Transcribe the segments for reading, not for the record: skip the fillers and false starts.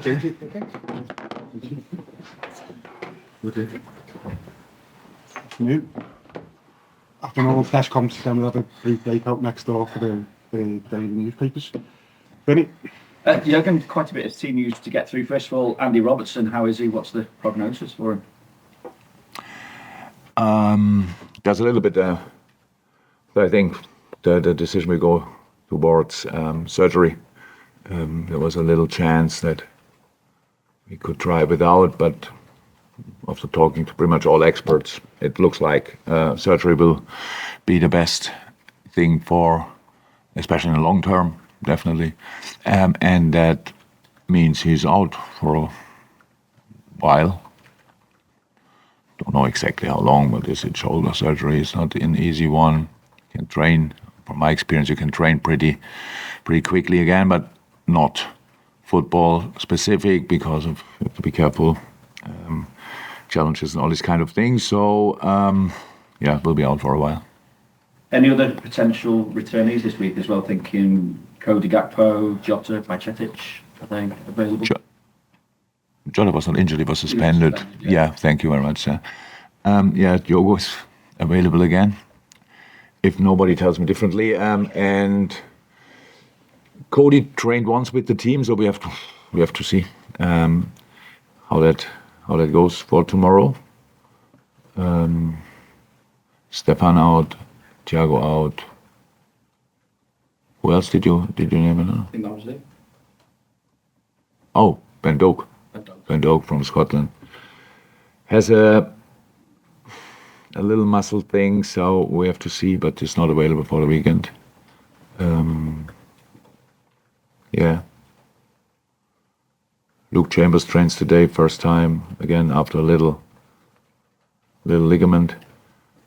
Change it, okay? Good. New. After an all press conference, then we'll have a brief breakout next door for the daily newspapers. Benny? Jurgen, quite a bit of team news to get through. First of all, Andy Robertson, how is he? What's the prognosis for him? There's a little bit, I think the decision will go towards surgery. There was a little chance that we could try without, but after talking to pretty much all experts, it looks like surgery will be the best thing for, especially in the long term, definitely. And that means he's out for a while. Don't know exactly how long, but this is shoulder surgery. It's not an easy one. You can train, from my experience, you can train pretty quickly again, but not football specific because of, you have to be careful, challenges and all these kind of things. So, we'll be out for a while. Any other potential returnees this week as well? Thinking Cody Gakpo, Jota, Bajcetic, are they available? Jota was not injured, he was suspended. Yeah, thank you very much, sir. Thiago is available again, if nobody tells me differently. And Cody trained once with the team, so we have to see how that goes for tomorrow. Stefan out, Thiago out. Who else did you name it? I think that was it. Oh, Doak. Ben Doak from Scotland has a little muscle thing, so we have to see, but it's not available for the weekend. Luke Chambers trains today, first time again after a little ligament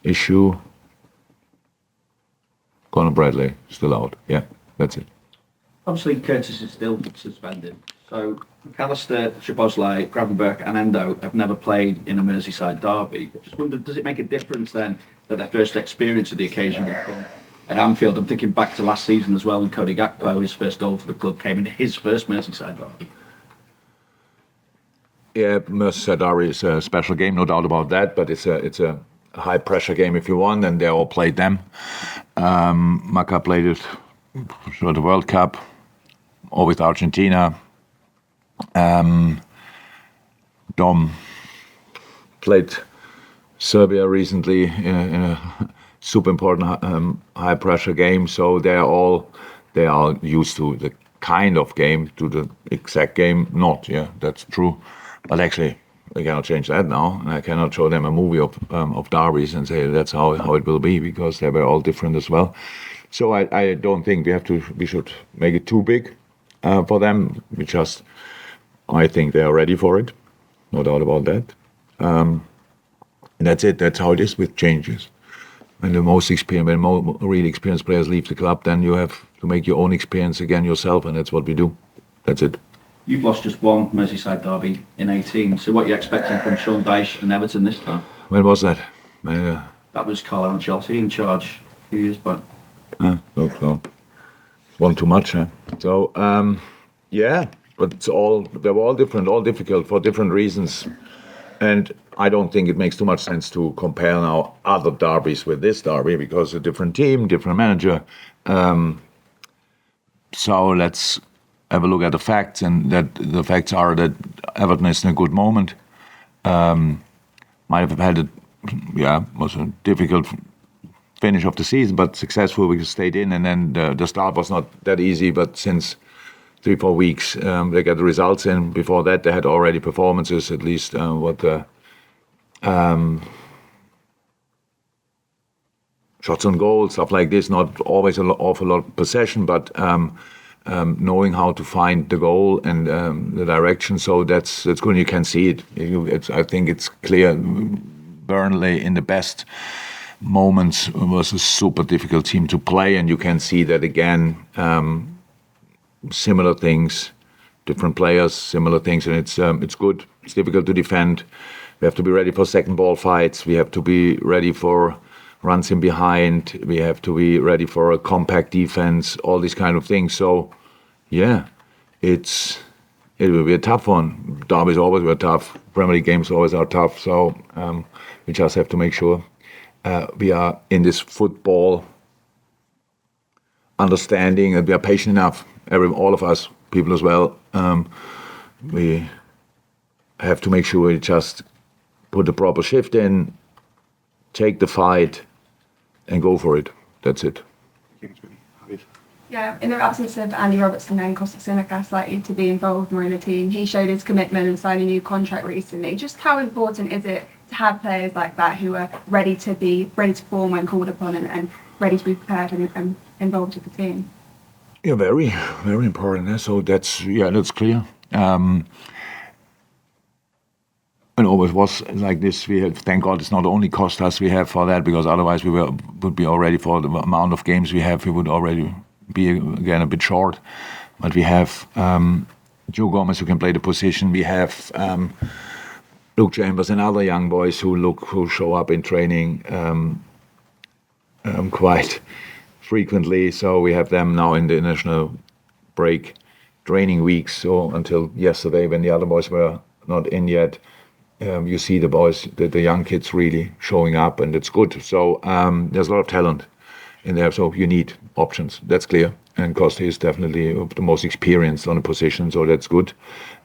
issue. Conor Bradley still out. Yeah, that's it. Obviously, Curtis is still suspended. So McAllister, Szoboszlai, Gravenberch and Endo have never played in a Merseyside derby. I just wondered, does it make a difference then that their first experience of the occasion will come at Anfield? I'm thinking back to last season as well, when Cody Gakpo, his first goal for the club, came in his first Merseyside derby. Yeah, Merseyside Derby is a special game, no doubt about that. But it's a high pressure game if you want, and they all played them. Maka played it for the World Cup, or with Argentina. Dom played Serbia recently in a super important high pressure game. So they are used to the kind of game, to the exact game. Not, that's true. But actually, I cannot change that now, and I cannot show them a movie of derbies and say that's how it will be, because they were all different as well. So I don't think we should make it too big for them. I think they are ready for it, no doubt about that. And that's it. That's how it is with changes. When really experienced players leave the club, then you have to make your own experience again yourself, and that's what we do. That's it. You've lost just one Merseyside derby in 18. So what are you expecting from Sean Dyche and Everton this time? When was that? That was Carlo Ancelotti in charge a few years back. No. One too much, huh? So, but they were all different, all difficult for different reasons. And I don't think it makes too much sense to compare now other derbies with this derby, because a different team, different manager. So let's have a look at the facts, and that the facts are that Everton is in a good moment. Might have had was a difficult finish of the season, but successful. We stayed in, and then the start was not that easy. But since 3-4 weeks, they got the results in. Before that, they had already performances, at least shots on goal, stuff like this. Not always an awful lot of possession, but knowing how to find the goal and the direction. So that's good. You can see it. I think it's clear. Burnley in the best moments was a super difficult team to play, and you can see that again. Similar things, different players, similar things, and it's good. It's difficult to defend. We have to be ready for second ball fights. We have to be ready for runs in behind. We have to be ready for a compact defense. All these kind of things. So, it's it will be a tough one. Derbies always were tough. Premier League games always are tough. So we just have to make sure we are in this football understanding and we are patient enough. All of us, people as well. We have to make sure we just put the proper shift in, take the fight, and go for it. That's it. Yeah, in the absence of Andy Robertson and Kostas Tsimikas likely to be involved more in the team, he showed his commitment and signed a new contract recently. Just how important is it to have players like that who are ready to perform when called upon and ready to be prepared and involved with the team? Yeah, very, very important. So that's clear. And always was like this. We have, thank God, it's not only Kostas we have for that, because otherwise we would be already, for the amount of games we have, we would already be again a bit short. But we have Joe Gomez who can play the position. We have Luke Chambers and other young boys who show up in training quite frequently. So we have them now in the international break training weeks. So until yesterday, when the other boys were not in yet, you see the boys, the young kids really showing up, and it's good. So there's a lot of talent in there. So you need options. That's clear. And Costa is definitely the most experienced on the position, so that's good.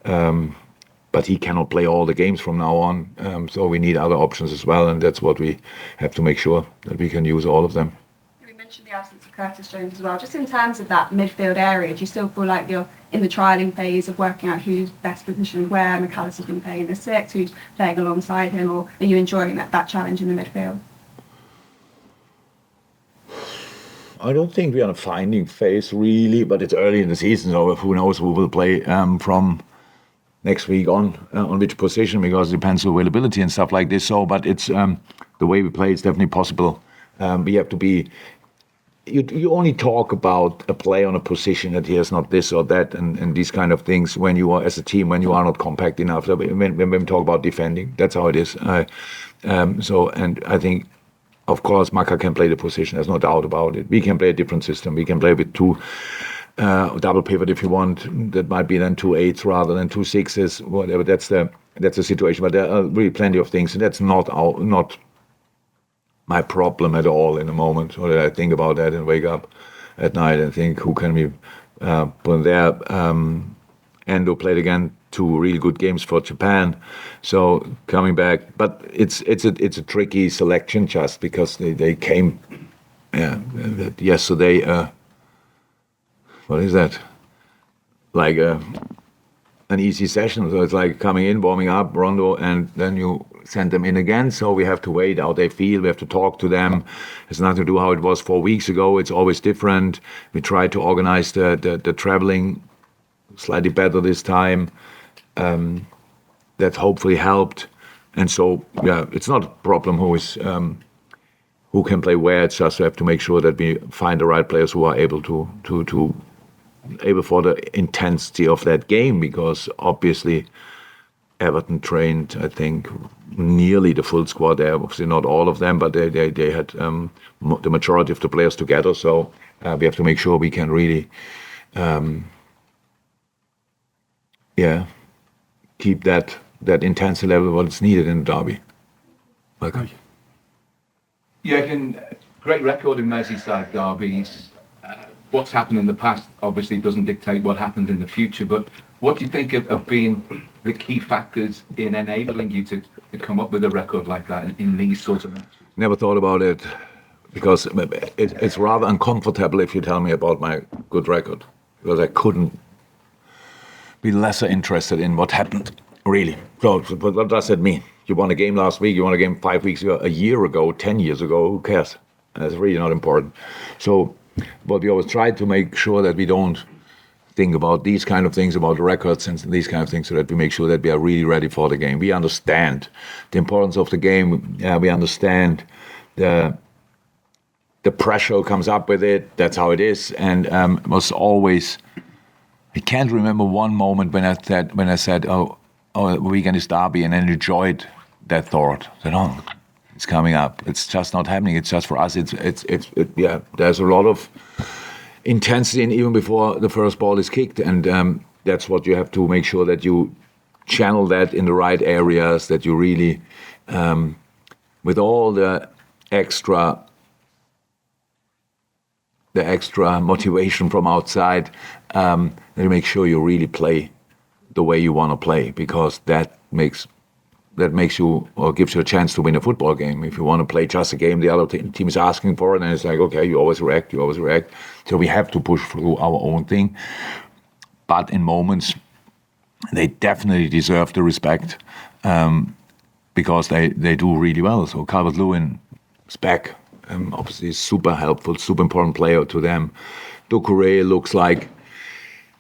But he cannot play all the games from now on. So we need other options as well, and that's what we have to make sure that we can use all of them. We mentioned the absence of Curtis Jones as well. Just in terms of that midfield area, do you still feel like you're in the trialling phase of working out who's best positioned where? McAllister's been playing the 6, who's playing alongside him, or are you enjoying that challenge in the midfield? I don't think we're in a finding phase really, but it's early in the season, so who knows who will play from next week on which position, because it depends on availability and stuff like this. So, but it's the way we play is definitely possible. We have to be. You only talk about a player on a position that he has not this or that and these kind of things when you are, as a team, when you are not compact enough. So when we talk about defending, that's how it is. So, and I think, of course, Maka can play the position. There's no doubt about it. We can play a different system. We can play with 2 double pivot if you want. That might be then 2 8s rather than 2 6s. Whatever. That's the situation. But there are really plenty of things, and that's not my problem at all in the moment. So that I think about that and wake up at night and think, who can we put there? Endo played again 2 really good games for Japan, so coming back. But it's a tricky selection just because they came yesterday. What is that? Like an easy session. So it's like coming in, warming up, rondo, and then you send them in again. So we have to wait how they feel. We have to talk to them. It's nothing to do how it was 4 weeks ago. It's always different. We try to organize the traveling slightly better this time. That hopefully helped. And so, yeah, it's not a problem who can play where. It's just we have to make sure that we find the right players who are able to able for the intensity of that game, because obviously Everton trained, I think, nearly the full squad there. Obviously not all of them, but they had the majority of the players together. So we have to make sure we can really keep that intensity level what is needed in the derby. Welcome. Jurgen, great record in Merseyside derbies. What's happened in the past obviously doesn't dictate what happens in the future, but what do you think of being the key factors in enabling you to come up with a record like that in these sorts of matches? Never thought about it, because it's rather uncomfortable if you tell me about my good record, because I couldn't be lesser interested in what happened, really. So what does that mean? You won a game last week, you won a game 5 weeks ago, a year ago, 10 years ago, who cares? That's really not important. So, but we always try to make sure that we don't think about these kind of things, about the records and these kind of things, so that we make sure that we are really ready for the game. We understand the importance of the game. We understand the pressure comes up with it. That's how it is. And it was always, I can't remember one moment when I said, oh, weekend is derby, and then enjoyed that thought. That, oh, it's coming up. It's just not happening. It's just for us. There's a lot of intensity, and even before the first ball is kicked, and that's what you have to make sure that you channel that in the right areas, that you really, with all the extra motivation from outside, that you make sure you really play the way you want to play, because that makes you, or gives you a chance to win a football game. If you want to play just a game the other team is asking for it, and it's like, okay, you always react. So we have to push through our own thing. But in moments, they definitely deserve the respect, because they do really well. So Calvert-Lewin is back. Obviously, super helpful, super important player to them. Doucouré looks like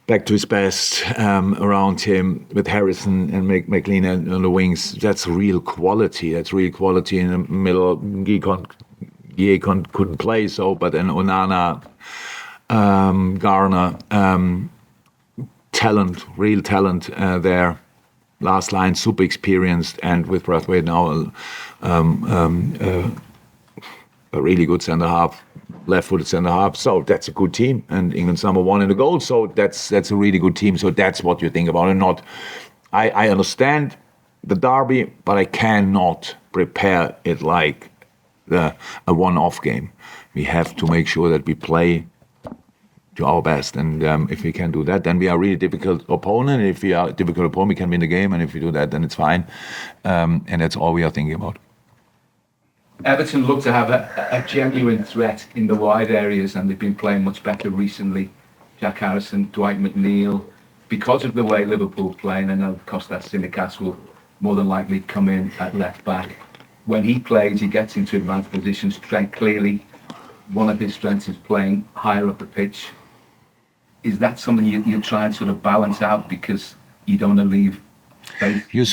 back to his best around him, with Harrison and McLean on the wings. That's real quality. That's real quality in the middle. Gueye couldn't play, so, but then Onana, Garner, talent, real talent there. Last line, super experienced, and with Braithwaite now, a really good centre half, left-footed centre half. So that's a good team, and England's number one in the goal. So that's a really good team. So that's what you think about, and not. I understand the derby, but I cannot prepare it like a one-off game. We have to make sure that we play to our best, and if we can do that, then we are a really difficult opponent. If we are a difficult opponent, we can win the game, and if we do that, then it's fine. And that's all we are thinking about. Everton look to have a genuine threat in the wide areas, and they've been playing much better recently. Jack Harrison, Dwight McNeil, because of the way Liverpool play, and I know Kostas Tsimikas will more than likely come in at left back. When he plays, he gets into advanced positions. Clearly, one of his strengths is playing higher up the pitch. Is that something you try and sort of balance out, because you don't want to leave space? You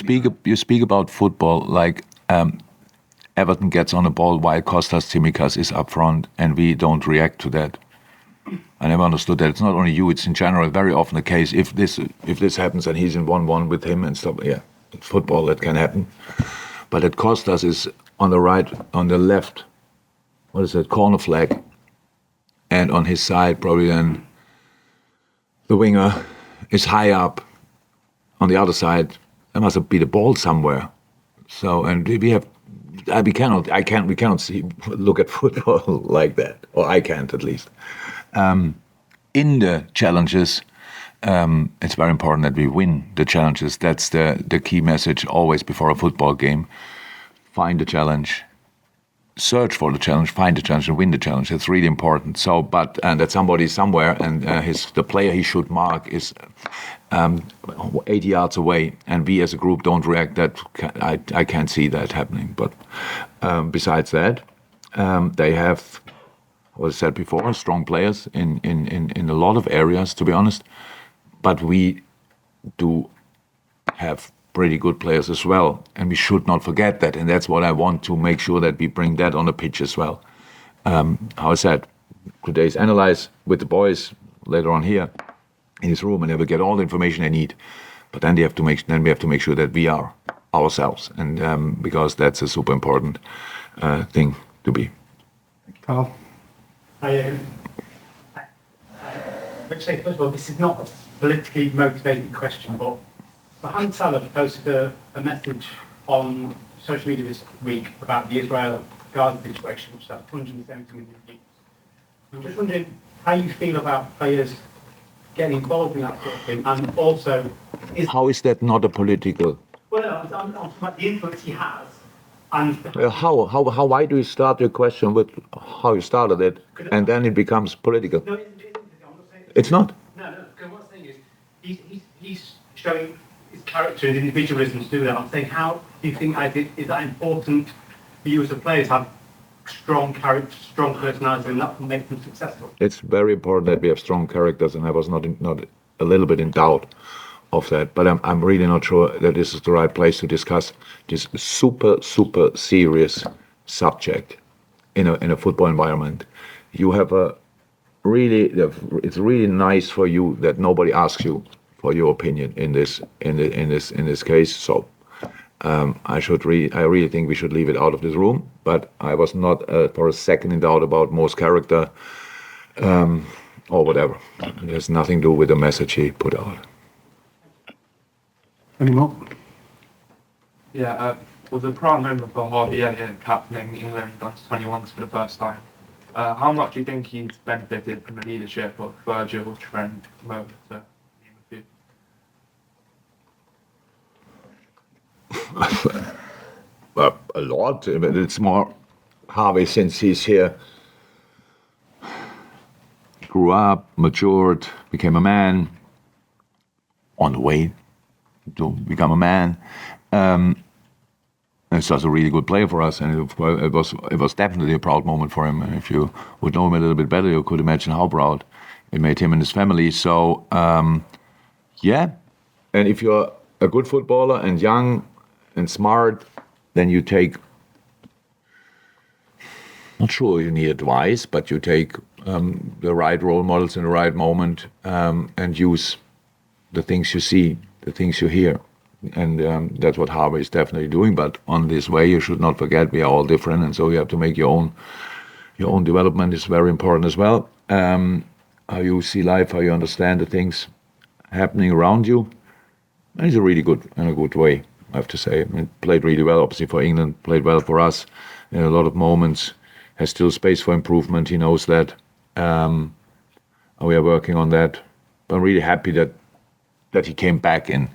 speak about football like Everton gets on the ball while Kostas Tsimikas is up front, and we don't react to that. I never understood that. It's not only you; it's in general very often the case. If this happens and he's in 1-1 with him and stuff, yeah, it's football, that can happen. But that Kostas is on the right, on the left, what is that, corner flag, and on his side probably then the winger is high up. On the other side, there must be the ball somewhere. So, and we have. We cannot look at football like that, or I can't at least. In the challenges, it's very important that we win the challenges. That's the key message always before a football game. Find the challenge, search for the challenge, find the challenge, and win the challenge. It's really important. So, but that somebody somewhere, and the player he should mark is 80 yards away, and we as a group don't react. That I can't see that happening. But besides that, they have, what I said before, strong players in a lot of areas, to be honest. But we do have pretty good players as well, and we should not forget that. And that's what I want to make sure that we bring that on the pitch as well. How I said, today's analyze with the boys later on here in his room, and they will get all the information they need. But then we have to make sure that we are ourselves, and because that's a super important thing to be. Carl? I'd say, first of all, this is not a politically motivated question, but Mohamed Salah posted a message on social media this week about the Israel-Gaza situation, which is at 270 million views. I'm just wondering how you feel about players getting involved in that sort of thing, and also... How is that not a political... Well, no, I'm talking about the influence he has, and... Why do you start your question with how you started it, and then it becomes political? No, it isn't. I'm not saying it's not? No, because what I'm saying is, he's showing his character and individualism to do that. I'm saying, how do you think is that important for you as a player to have strong character, strong personality, and that will make them successful? It's very important that we have strong characters, and I was not a little bit in doubt of that. But I'm really not sure that this is the right place to discuss this super serious subject in a football environment. You have it's really nice for you that nobody asks you for your opinion in this case. So I really think we should leave it out of this room. But I was not for a second in doubt about Mo's character or whatever. It has nothing to do with the message he put out. Any more? Yeah, was a proud moment for Harvey Elliott captaining England under 21s for the first time. How much do you think he's benefited from the leadership of Virgil, Trent, Mo to name a few? Well, a lot, but it's more Harvey since he's here. Grew up, matured, became a man, on the way to become a man. He's just a really good player for us, and it was definitely a proud moment for him. And if you would know him a little bit better, you could imagine how proud it made him and his family. So, yeah. And if you're a good footballer and young and smart, then you take, not sure you need advice, but you take the right role models in the right moment and use the things you see, the things you hear. And that's what Harvey is definitely doing. But on this way, you should not forget we are all different, and so you have to make your own development is very important as well. How you see life, how you understand the things happening around you. And he's a really good in a good way, I have to say. He played really well, obviously for England, played well for us in a lot of moments. Has still space for improvement. He knows that. We are working on that. But I'm really happy that he came back in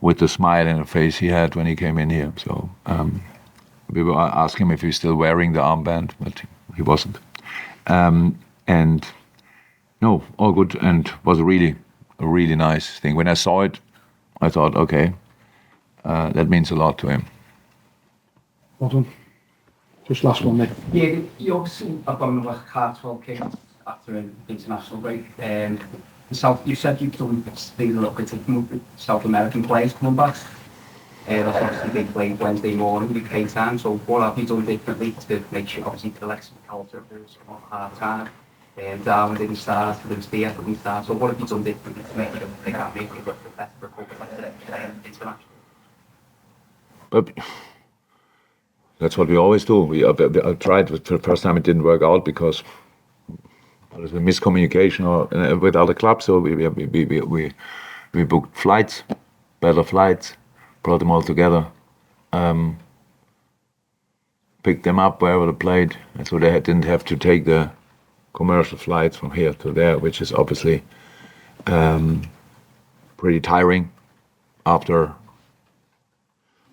with the smile in the face he had when he came in here. So we were asking him if he's still wearing the armband, but he wasn't. And no, all good, and was a really nice thing. When I saw it, I thought, okay, that means a lot to him. Well done. Just last one, Nick. Yeah, you obviously have got another Cartwell kick after an international break. You said you've done things a little bit of South American players coming back. That's obviously they played Wednesday morning UK time, so what have you done differently to make sure, obviously, the Alexa culture was on half time? Darwin didn't start, Luis Diaz didn't start, so what have you done differently to make sure they can't make it look better for a couple of international? But that's what we always do. I tried for the first time, it didn't work out because there was a miscommunication with other clubs. So we booked flights, better flights, brought them all together, picked them up wherever they played, and so they didn't have to take the commercial flights from here to there, which is obviously pretty tiring after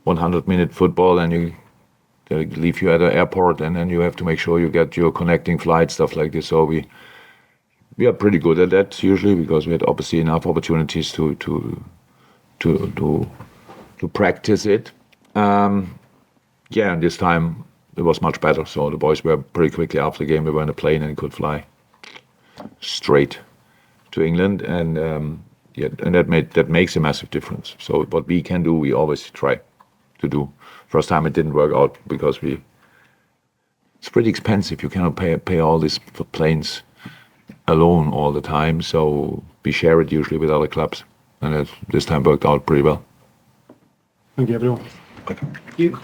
100-minute football, and they leave you at the airport, and then you have to make sure you get your connecting flight, stuff like this. So we are pretty good at that usually, because we had obviously enough opportunities to practice it. And this time it was much better. So the boys were pretty quickly after the game, we were in a plane and could fly straight to England, and and that makes a massive difference. So what we can do, we always try to do. First time it didn't work out because it's pretty expensive. You cannot pay all this for planes alone all the time. So we share it usually with other clubs, and this time worked out pretty well. Thank you, everyone. Thank you.